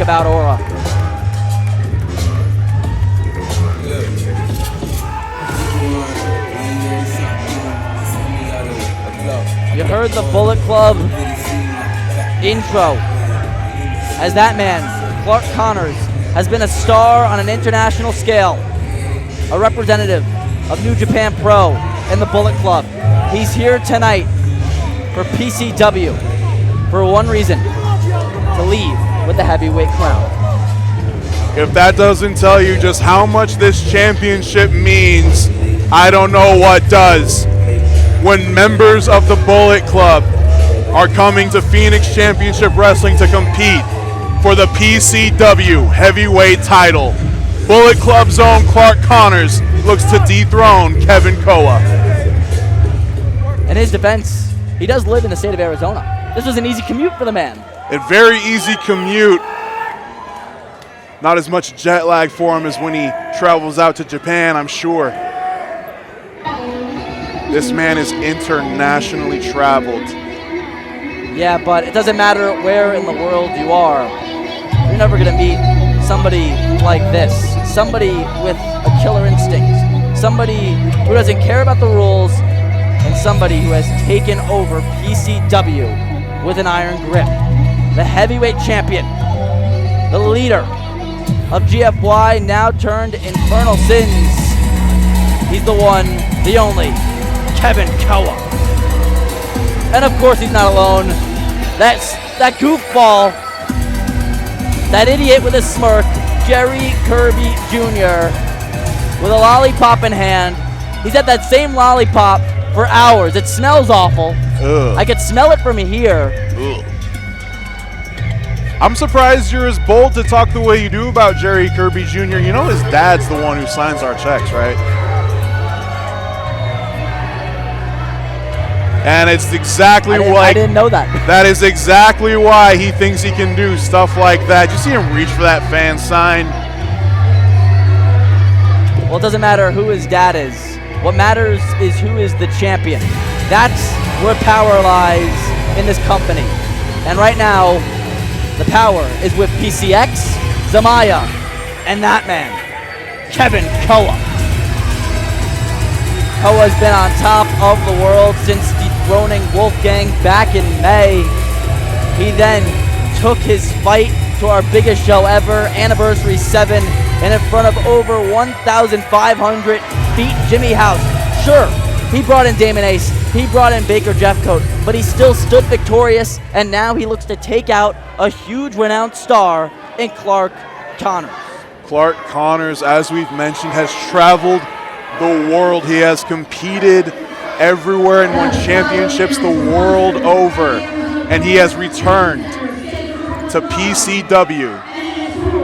about Aura. You heard the Bullet Club intro, as that man, Clark Connors, has been a star on an international scale, a representative of New Japan Pro and the Bullet Club. He's here tonight for PCW for one reason, to leave with the heavyweight crown. If that doesn't tell you just how much this championship means, I don't know what does. When members of the Bullet Club are coming to Phoenix Championship Wrestling to compete for the PCW Heavyweight title, Bullet Club's own Clark Connors looks to dethrone Kevin Koa. In his defense, he does live in the state of Arizona. This was an easy commute for the man. A very easy commute. Not as much jet lag for him as when he travels out to Japan, I'm sure. This man is internationally traveled. Yeah, but it doesn't matter where in the world you are. You're never going to meet somebody like this. Somebody with a killer instinct. Somebody who doesn't care about the rules. And somebody who has taken over PCW with an iron grip. The heavyweight champion. The leader of GFY, now turned Infernal Sins. He's the one, the only, Kevin Koa. And of course he's not alone. That's that goofball, that idiot with a smirk, Jerry Kirby Jr. with a lollipop in hand. He's had that same lollipop for hours. It smells awful. Ugh. I could smell it from here. Ugh. I'm surprised you're as bold to talk the way you do about Jerry Kirby Jr. You know his dad's the one who signs our checks, right? And it's exactly I didn't know that. That is exactly why he thinks he can do stuff like that. You see him reach for that fan sign? Well, it doesn't matter who his dad is. What matters is who is the champion. That's where power lies in this company. And right now, the power is with PCX, Zamaya, and that man, Kevin Koa. Koa's been on top of the world since dethroning Wolfgang back in May. He then took his fight to our biggest show ever, Anniversary 7, and in front of over 1,500, beat Jimmy House. Sure, he brought in Damon Ace, he brought in Baker Jeffcoat, but he still stood victorious, and now he looks to take out a huge renowned star in Clark Connors. Clark Connors, as we've mentioned, has traveled the world. He has competed everywhere and won championships the world over. And he has returned to PCW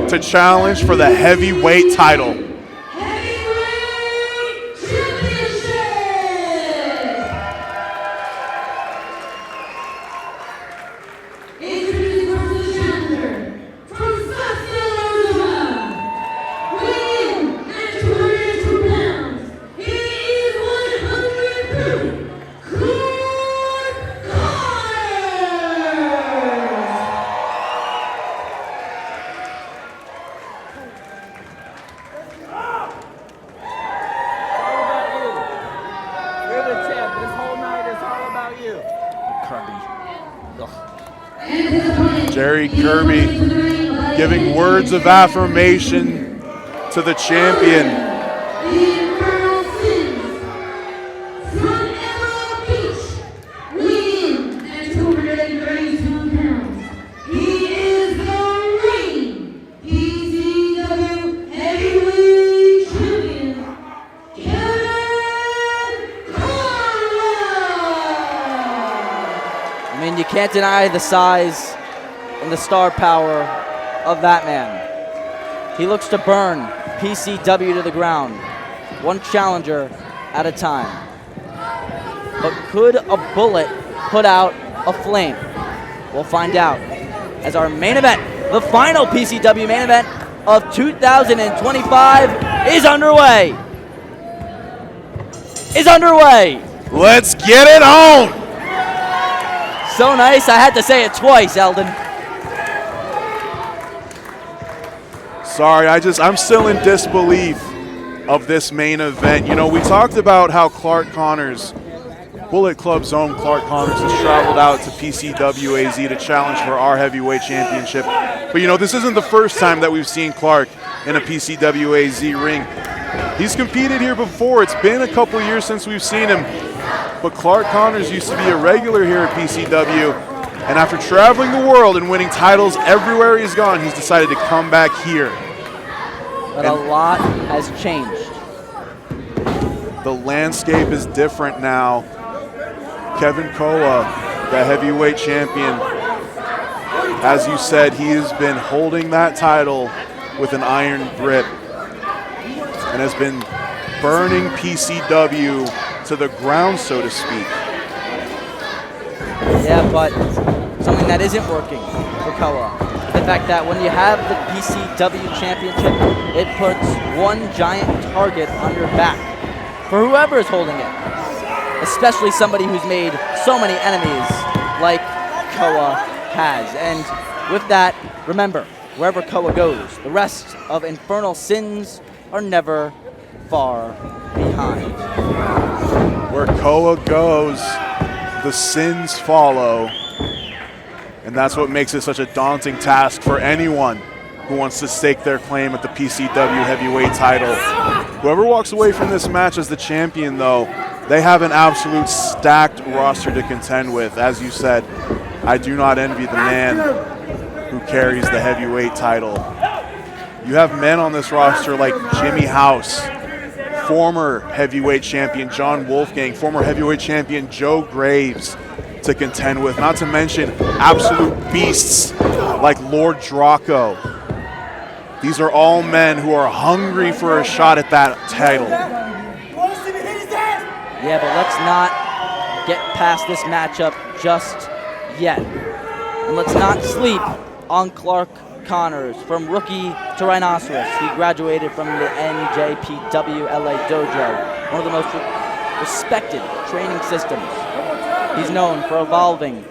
to challenge for the heavyweight title. Jerry Kirby giving words of affirmation to the champion. You can't deny the size and the star power of that man. He looks to burn PCW to the ground, one challenger at a time. But could a bullet put out a flame? We'll find out as our main event, the final PCW main event of 2025 is underway. Let's get it on. So nice, I had to say it twice, Eldon. Sorry, I'm still in disbelief of this main event. You know, we talked about how Clark Connors, Bullet Club's own Clark Connors, has traveled out to PCW AZ to challenge for our heavyweight championship. But you know, this isn't the first time that we've seen Clark in a PCW AZ ring. He's competed here before. It's been a couple years since we've seen him. But Clark Connors used to be a regular here at PCW. And after traveling the world and winning titles everywhere he's gone, he's decided to come back here. But a lot has changed. The landscape is different now. Kevin Koa, the heavyweight champion, as you said, he has been holding that title with an iron grip and has been burning PCW to the ground, so to speak. Yeah, but something that isn't working for Koa. The fact that when you have the PCW championship, it puts one giant target on your back for whoever is holding it, especially somebody who's made so many enemies like Koa has. And with that, remember, wherever Koa goes, the rest of Infernal Sins are never far behind. Where Koa goes, the sins follow. And that's what makes it such a daunting task for anyone who wants to stake their claim at the PCW heavyweight title. Whoever walks away from this match as the champion, though, they have an absolute stacked roster to contend with. As you said, I do not envy the man who carries the heavyweight title. You have men on this roster like Jimmy House, former heavyweight champion John Wolfgang, former heavyweight champion Joe Graves to contend with, not to mention absolute beasts like Lord Draco. These are all men who are hungry for a shot at that title. Yeah, but let's not get past this matchup just yet. And let's not sleep on Clark Connors. From rookie to rhinoceros, he graduated from the NJPW LA Dojo, one of the most respected training systems. He's known for evolving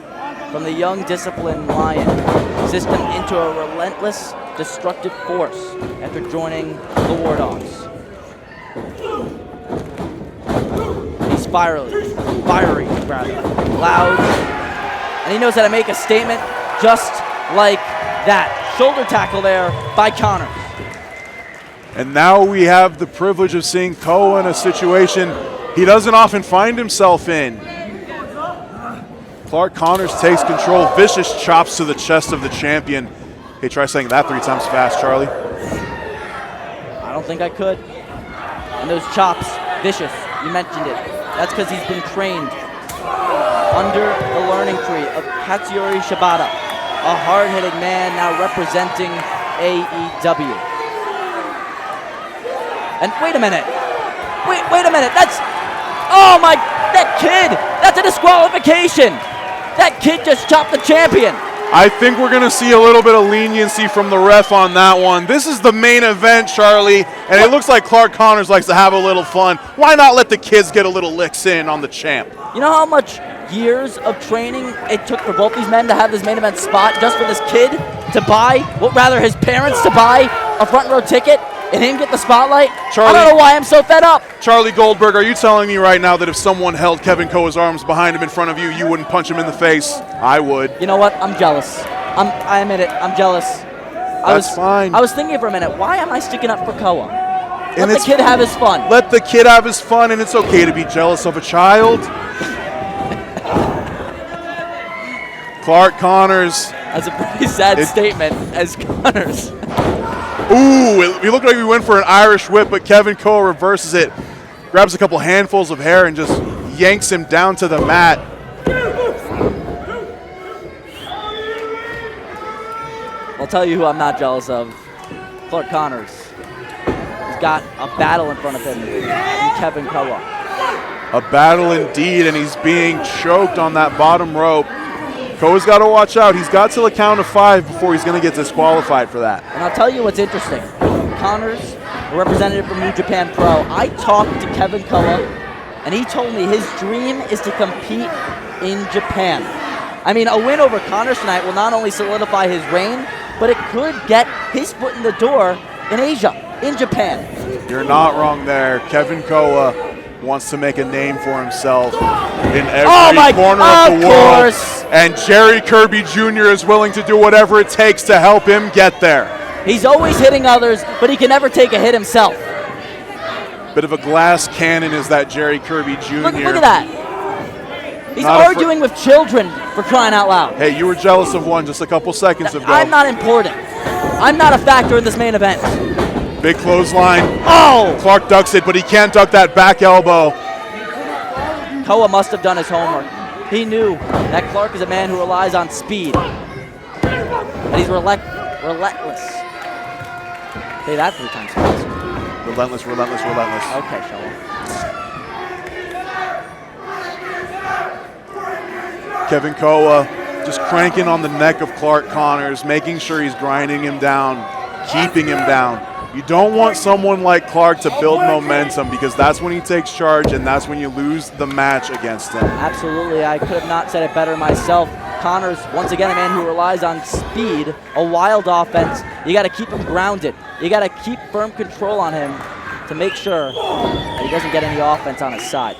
from the young disciplined lion system into a relentless, destructive force after joining the War Dogs. He's fiery, loud, and he knows how to make a statement just like that. Shoulder tackle there by Connors. And now we have the privilege of seeing Koa in a situation he doesn't often find himself in. Clark Connors takes control, vicious chops to the chest of the champion. Hey, try saying that 3 times fast, Charlie. I don't think I could. And those chops, vicious, you mentioned it. That's because he's been trained under the learning tree of Katsuyori Shibata, a hard-hitting man now representing AEW. And wait a minute. Wait a minute. Oh my, that kid, that's a disqualification. That kid just chopped the champion. I think we're going to see a little bit of leniency from the ref on that one. This is the main event, Charlie, and it looks like Clark Connors likes to have a little fun. Why not let the kids get a little licks in on the champ? You know how much years of training it took for both these men to have this main event spot just for this kid to buy, well, rather his parents to buy a front row ticket and him get the spotlight? Charlie, I don't know why I'm so fed up. Charlie Goldberg, are you telling me right now that if someone held Kevin Koa's arms behind him in front of you, you wouldn't punch him in the face? I would. You know what? I'm jealous. I admit it. I'm jealous. That's fine. I was thinking for a minute, why am I sticking up for Koa? Let the kid have his fun. Let the kid have his fun, and it's okay to be jealous of a child. Clark Connors. That's a pretty sad statement as Connors. Ooh, it looked like we went for an Irish whip, but Kevin Koa reverses it, grabs a couple handfuls of hair, and just yanks him down to the mat. I'll tell you who I'm not jealous of. Clark Connors. He's got a battle in front of him in Kevin Koa. A battle indeed, and he's being choked on that bottom rope. Koa's got to watch out. He's got till a count of 5 before he's going to get disqualified for that. And I'll tell you what's interesting. Connors, a representative from New Japan Pro, I talked to Kevin Koa, and he told me his dream is to compete in Japan. I mean, a win over Connors tonight will not only solidify his reign, but it could get his foot in the door in Asia, in Japan. You're not wrong there. Kevin Koa wants to make a name for himself in every corner of the world. And Jerry Kirby Jr. is willing to do whatever it takes to help him get there. He's always hitting others, but he can never take a hit himself. Bit of a glass cannon is that Jerry Kirby Jr. Look at that. He's arguing with children, for crying out loud. Hey, you were jealous of one just a couple seconds ago. I'm not important. I'm not a factor in this main event. Big clothesline. Oh! Clark ducks it, but he can't duck that back elbow. Koa must have done his homework. He knew that Clark is a man who relies on speed. And he's relentless. Say that 3 times fast. Relentless, relentless, relentless. Okay, Sheldon. Kevin Koa just cranking on the neck of Clark Connors, making sure he's grinding him down, keeping him down. You don't want someone like Clark to build momentum, because that's when he takes charge and that's when you lose the match against him. Absolutely, I could have not said it better myself. Connors, once again, a man who relies on speed, a wild offense. You got to keep him grounded. You got to keep firm control on him to make sure that he doesn't get any offense on his side.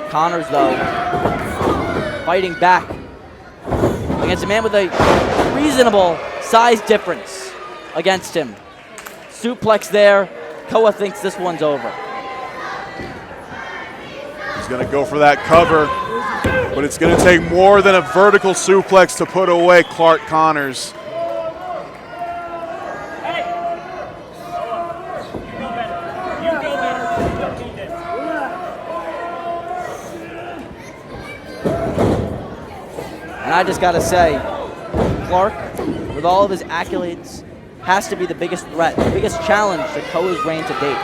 Connors, though, fighting back against a man with a reasonable size difference against him. Suplex there. Koa thinks this one's over. He's going to go for that cover, but it's going to take more than a vertical suplex to put away Clark Connors. And I just got to say, Clark, with all of his accolades, has to be the biggest threat, the biggest challenge to Koa's reign to date.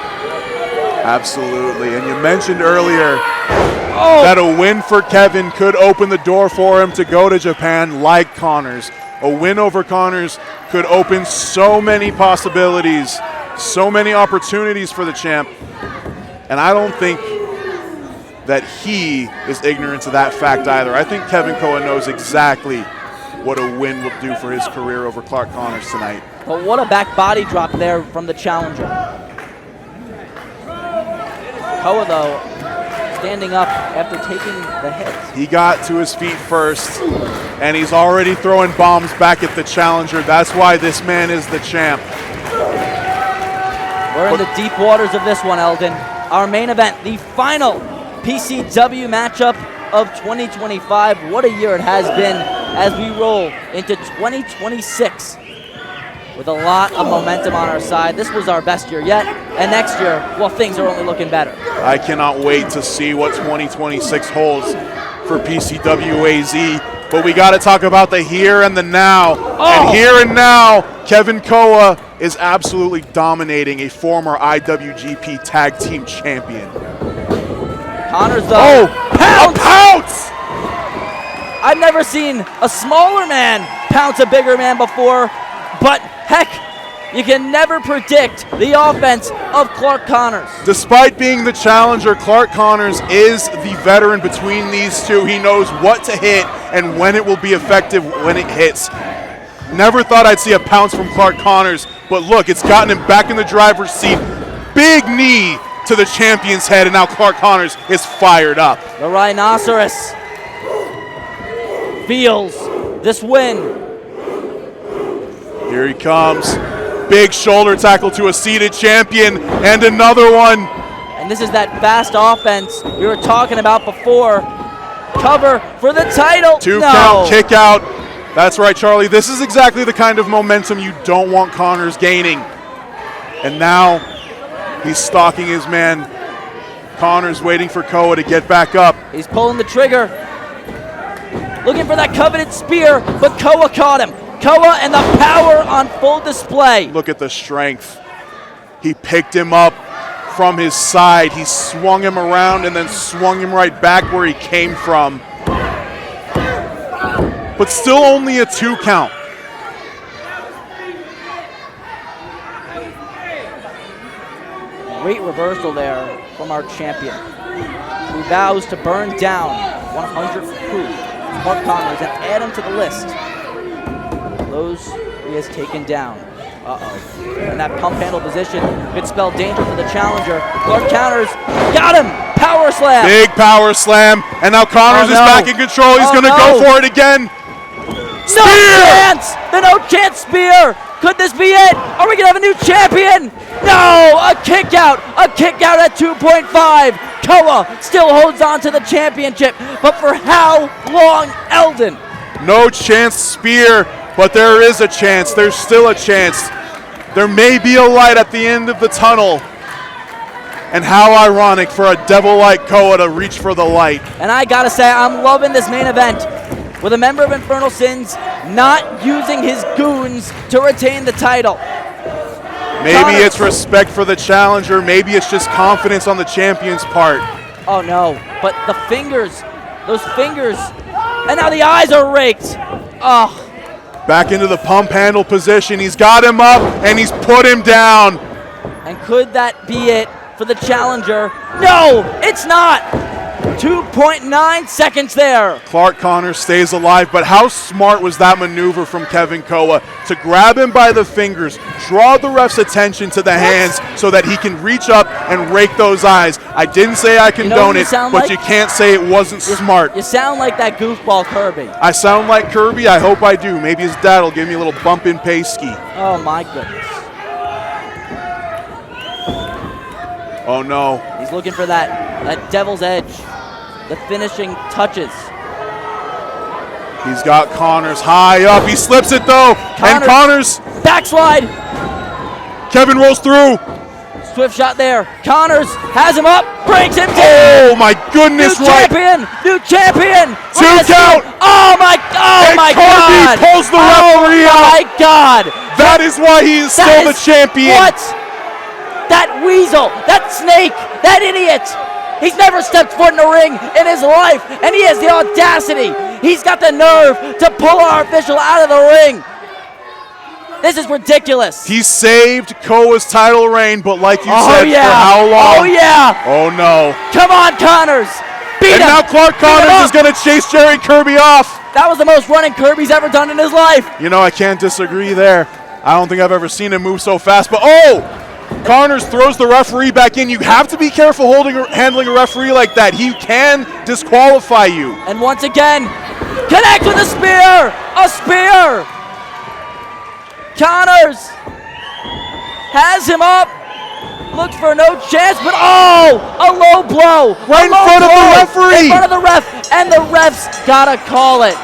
Absolutely, and you mentioned earlier that a win for Kevin could open the door for him to go to Japan like Connors. A win over Connors could open so many possibilities, so many opportunities for the champ. And I don't think that he is ignorant to that fact either. I think Kevin Koa knows exactly what a win will do for his career over Clark Connors tonight. But what a back body drop there from the challenger. Koa, though, standing up after taking the hit. He got to his feet first, and he's already throwing bombs back at the challenger. That's why this man is the champ. We're in the deep waters of this one, Eldon. Our main event, the final PCW matchup of 2025. What a year it has been as we roll into 2026 with a lot of momentum on our side. This was our best year yet, and next year, well, things are only looking better. I cannot wait to see what 2026 holds for PCW AZ, but we got to talk about the here and the now. And here and now, Kevin Koa is absolutely dominating a former IWGP Tag Team Champion. Connors, though. A pounce! I've never seen a smaller man pounce a bigger man before, but heck, you can never predict the offense of Clark Connors. Despite being the challenger, Clark Connors is the veteran between these two. He knows what to hit and when it will be effective when it hits. Never thought I'd see a pounce from Clark Connors, but look, it's gotten him back in the driver's seat. Big knee to the champion's head, and now Clark Connors is fired up. The Rhinoceros feels this win. Here he comes. Big shoulder tackle to a seated champion, and another one. And this is that fast offense we were talking about before. Cover for the title. 2 count, kick out. That's right, Charlie. This is exactly the kind of momentum you don't want Connors gaining. And now he's stalking his man. Connors waiting for Koa to get back up. He's pulling the trigger. Looking for that coveted spear, but Koa caught him. Koa and the power on full display. Look at the strength. He picked him up from his side. He swung him around and then swung him right back where he came from. But still only a 2 count. Great reversal there from our champion, who vows to burn down 100 proof Clark Connors and add him to the list. Those he has taken down. Uh-oh. And that pump handle position could spell danger for the challenger. Clark counters. Got him! Power slam! Big power slam. And now Connors is back in control. He's going to go for it again. Spear! No chance! The no chance spear! Could this be it? Are we going to have a new champion? No! A kick out! A kick out at 2.5. Koa still holds on to the championship. But for how long, Eldon? No chance spear, but there is a chance. There's still a chance. There may be a light at the end of the tunnel. And how ironic for a devil like Koa to reach for the light. And I gotta say, I'm loving this main event with a member of Infernal Sins not using his goons to retain the title. Maybe it's respect for the challenger. Maybe it's just confidence on the champion's part. Oh no, but the fingers, those fingers, and now the eyes are raked. Oh. Back into the pump handle position. He's got him up and he's put him down. And could that be it for the challenger? No, it's not. 2.9 seconds there. Clark Connors stays alive, but how smart was that maneuver from Kevin Koa to grab him by the fingers, draw the ref's attention to the hands so that he can reach up and rake those eyes. I didn't say I condone it, but you can't say it wasn't smart. You sound like that goofball Kirby. I sound like Kirby? I hope I do. Maybe his dad will give me a little bump in pay ski. Oh my goodness. Oh no. He's looking for that devil's edge. The finishing touches. He's got Connors high up. He slips it though. And Connors. Backslide. Kevin rolls through. Swift shot there. Connors has him up. Brings him down. Oh my goodness. New champion. New champion. 2 count. Oh my and my Kirby God. Pulls the referee out. Oh my God. That is why he is still the champion. What? That weasel. That snake. That idiot. He's never stepped foot in a ring in his life, and he has the audacity. He's got the nerve to pull our official out of the ring. This is ridiculous. He saved Koa's title reign, but like you said, yeah. for how long? Oh, yeah. Oh, no. Come on, Connors. Beat him. And now Clark Connors is going to chase Jerry Kirby off. That was the most running Kirby's ever done in his life. You know, I can't disagree there. I don't think I've ever seen him move so fast, but oh! Connors throws the referee back in. You have to be careful handling a referee like that. He can disqualify you. And once again, connect with a spear! A spear! Connors has him up. Looks for no chance, but oh! A low blow! Right in front of the referee! In front of the ref, and the ref's gotta call it.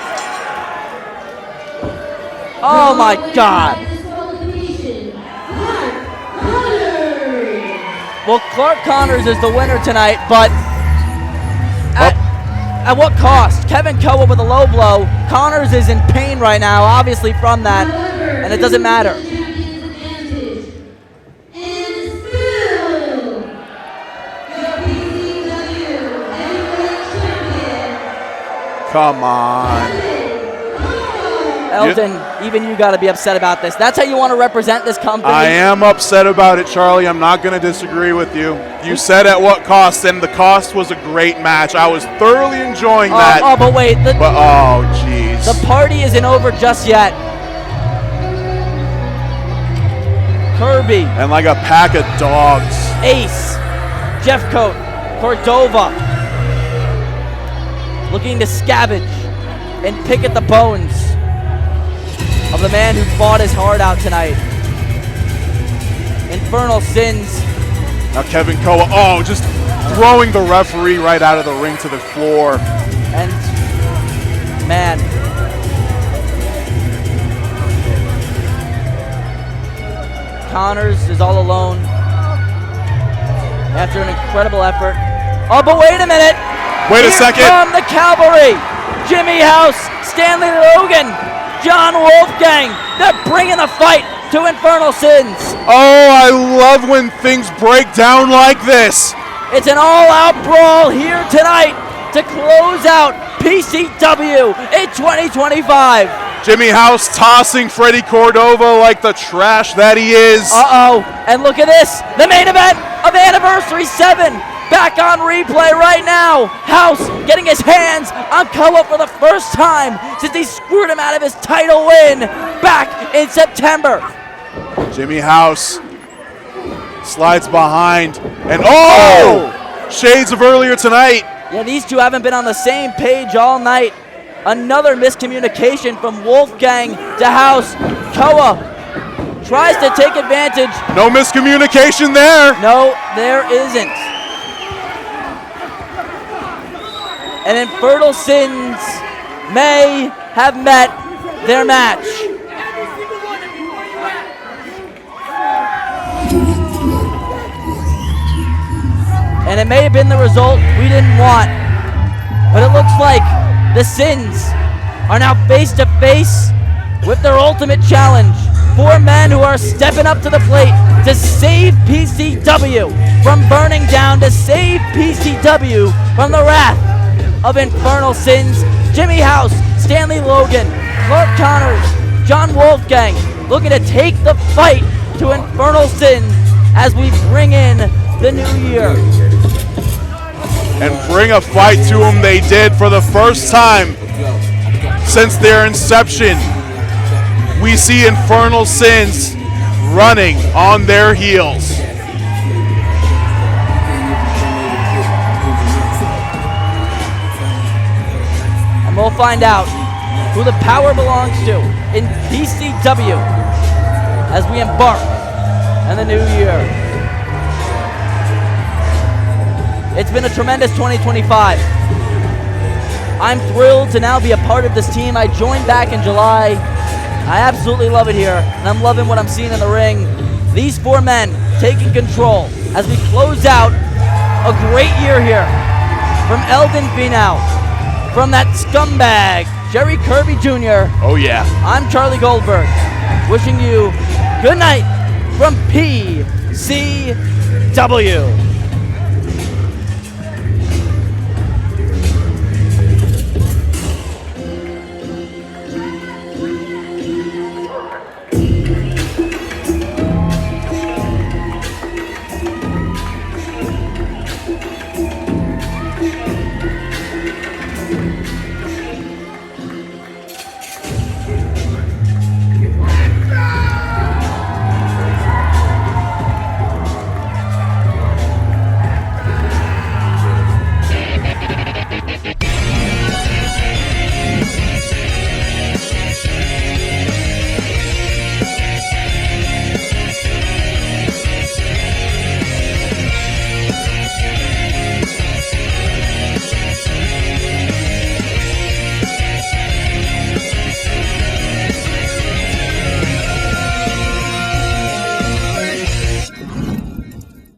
Oh my God. Well, Clark Connors is the winner tonight, but at what cost? Kevin Koa with a low blow. Connors is in pain right now, obviously from that, and it doesn't matter. Come on. Eldon, even you got to be upset about this. That's how you want to represent this company. I am upset about it, Charlie. I'm not going to disagree with you. You said at what cost, and the cost was a great match. I was thoroughly enjoying that. Oh, but wait. Oh, jeez. The party isn't over just yet. Kirby. And like a pack of dogs. Ace. Jeffcoat. Cordova. Looking to scavenge and pick at the bones of the man who fought his heart out tonight. Infernal Sins. Now Kevin Koa, just throwing the referee right out of the ring to the floor. And, man. Connors is all alone after an incredible effort. Oh, but wait a minute. Wait a second. Here come the cavalry. Jimmy House, Stanley Logan, John Wolfgang. They're bringing the fight to Infernal Sins. Oh, I love when things break down like this. It's an all-out brawl here tonight to close out PCW in 2025. Jimmy House tossing Freddie Cordova like the trash that he is. Uh-oh, and look at this. The main event of Anniversary 7. Back on replay right now. House getting his hands on Koa for the first time since he screwed him out of his title win back in September. Jimmy House slides behind, and oh! Shades of earlier tonight. Yeah, these two haven't been on the same page all night. Another miscommunication from Wolfgang to House. Koa tries to take advantage. No miscommunication there. No, there isn't. And Infernal Sins may have met their match. And it may have been the result we didn't want, but it looks like the Sins are now face to face with their ultimate challenge. 4 men who are stepping up to the plate to save PCW from burning down, to save PCW from the wrath of Infernal Sins. Jimmy House, Stanley Logan, Clark Connors, John Wolfgang looking to take the fight to Infernal Sins as we bring in the new year. And bring a fight to them they did for the first time since their inception. We see Infernal Sins running on their heels. And we'll find out who the power belongs to in PCW as we embark on the new year. It's been a tremendous 2025. I'm thrilled to now be a part of this team. I joined back in July. I absolutely love it here, and I'm loving what I'm seeing in the ring. These 4 men taking control as we close out a great year here. From Eldon Finau, from that scumbag, Jerry Kirby Jr. Oh yeah. I'm Charlie Goldberg, wishing you good night from PCW.